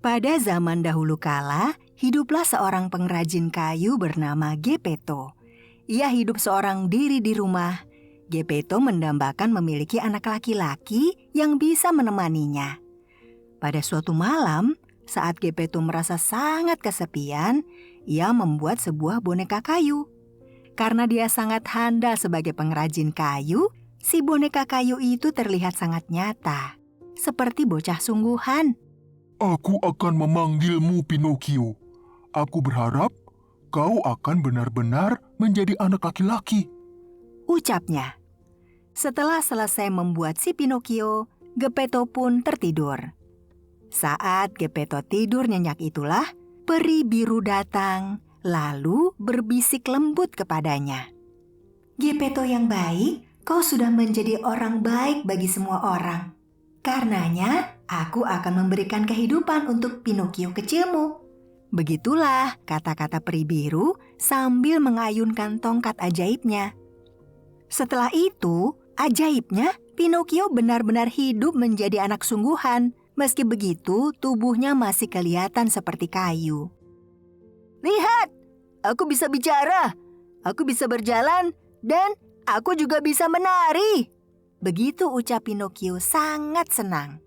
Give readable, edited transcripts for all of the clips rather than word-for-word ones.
Pada zaman dahulu kala, hiduplah seorang pengrajin kayu bernama Gepeto. Ia hidup seorang diri di rumah. Gepeto mendambakan memiliki anak laki-laki yang bisa menemaninya. Pada suatu malam, saat Gepeto merasa sangat kesepian, ia membuat sebuah boneka kayu. Karena dia sangat handal sebagai pengrajin kayu, si boneka kayu itu terlihat sangat nyata, seperti bocah sungguhan. Aku akan memanggilmu Pinocchio. Aku berharap kau akan benar-benar menjadi anak laki-laki, ucapnya. Setelah selesai membuat si Pinocchio, Gepeto pun tertidur. Saat Gepeto tidur nyenyak itulah, peri biru datang, lalu berbisik lembut kepadanya. Gepeto yang baik, kau sudah menjadi orang baik bagi semua orang. Karenanya, aku akan memberikan kehidupan untuk Pinocchio kecilmu. Begitulah kata-kata peri biru sambil mengayunkan tongkat ajaibnya. Setelah itu, ajaibnya Pinocchio benar-benar hidup menjadi anak sungguhan. Meski begitu, tubuhnya masih kelihatan seperti kayu. Lihat, aku bisa bicara, aku bisa berjalan, dan aku juga bisa menari. Begitu ucap Pinocchio sangat senang.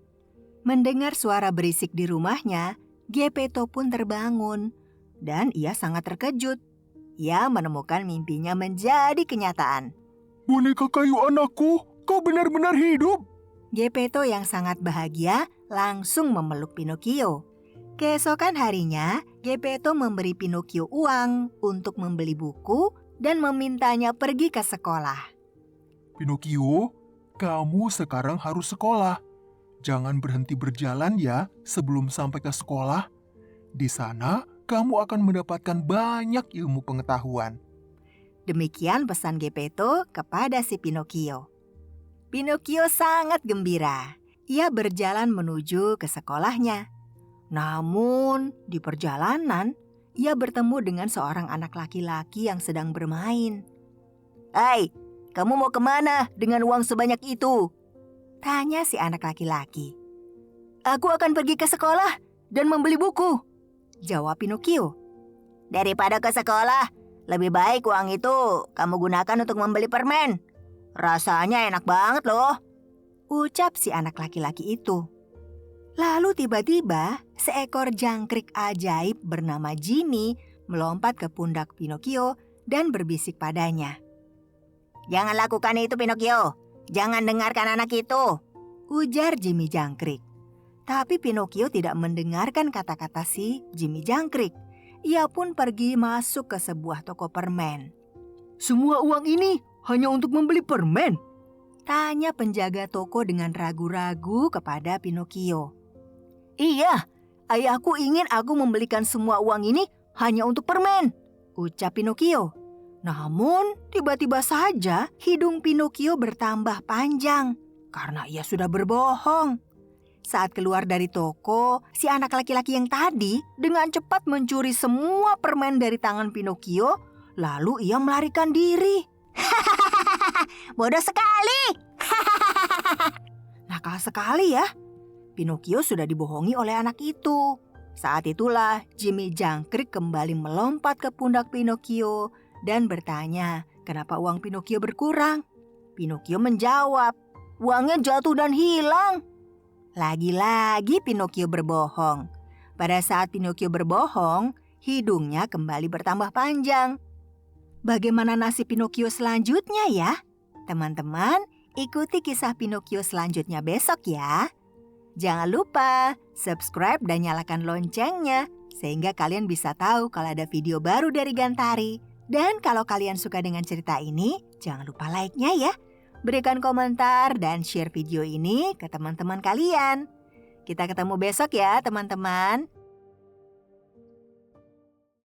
Mendengar suara berisik di rumahnya, Gepeto pun terbangun. Dan ia sangat terkejut. Ia menemukan mimpinya menjadi kenyataan. Boneka kayu anakku, kau benar-benar hidup. Gepeto yang sangat bahagia langsung memeluk Pinocchio. Keesokan harinya, Gepeto memberi Pinocchio uang untuk membeli buku dan memintanya pergi ke sekolah. Pinocchio, kamu sekarang harus sekolah. Jangan berhenti berjalan ya sebelum sampai ke sekolah. Di sana, kamu akan mendapatkan banyak ilmu pengetahuan. Demikian pesan Gepeto kepada si Pinocchio. Pinocchio sangat gembira. Ia berjalan menuju ke sekolahnya. Namun, di perjalanan, ia bertemu dengan seorang anak laki-laki yang sedang bermain. "Hai, kamu mau kemana dengan uang sebanyak itu?" tanya si anak laki-laki. "Aku akan pergi ke sekolah dan membeli buku," jawab Pinocchio. "Daripada ke sekolah, lebih baik uang itu kamu gunakan untuk membeli permen. Rasanya enak banget loh," ucap si anak laki-laki itu. Lalu tiba-tiba seekor jangkrik ajaib bernama Jimmy melompat ke pundak Pinocchio dan berbisik padanya. "Jangan lakukan itu Pinocchio, jangan dengarkan anak itu," ujar Jimmy jangkrik. Tapi Pinocchio tidak mendengarkan kata-kata si Jimmy jangkrik. Ia pun pergi masuk ke sebuah toko permen. "Semua uang ini hanya untuk membeli permen?" tanya penjaga toko dengan ragu-ragu kepada Pinocchio. "Iya, ayahku ingin aku membelikan semua uang ini hanya untuk permen," ucap Pinocchio. Namun tiba-tiba saja hidung Pinocchio bertambah panjang karena ia sudah berbohong. Saat keluar dari toko, si anak laki-laki yang tadi dengan cepat mencuri semua permen dari tangan Pinocchio, lalu ia melarikan diri. Bodoh sekali. Nakal sekali ya. Pinocchio sudah dibohongi oleh anak itu. Saat itulah Jimmy jangkrik kembali melompat ke pundak Pinocchio dan bertanya kenapa uang Pinocchio berkurang. Pinocchio menjawab, "Uangnya jatuh dan hilang." Lagi-lagi Pinocchio berbohong. Pada saat Pinocchio berbohong, hidungnya kembali bertambah panjang. Bagaimana nasib Pinocchio selanjutnya ya? Teman-teman, ikuti kisah Pinocchio selanjutnya besok ya. Jangan lupa subscribe dan nyalakan loncengnya sehingga kalian bisa tahu kalau ada video baru dari Gantari. Dan kalau kalian suka dengan cerita ini, jangan lupa like-nya ya. Berikan komentar dan share video ini ke teman-teman kalian. Kita ketemu besok ya teman-teman.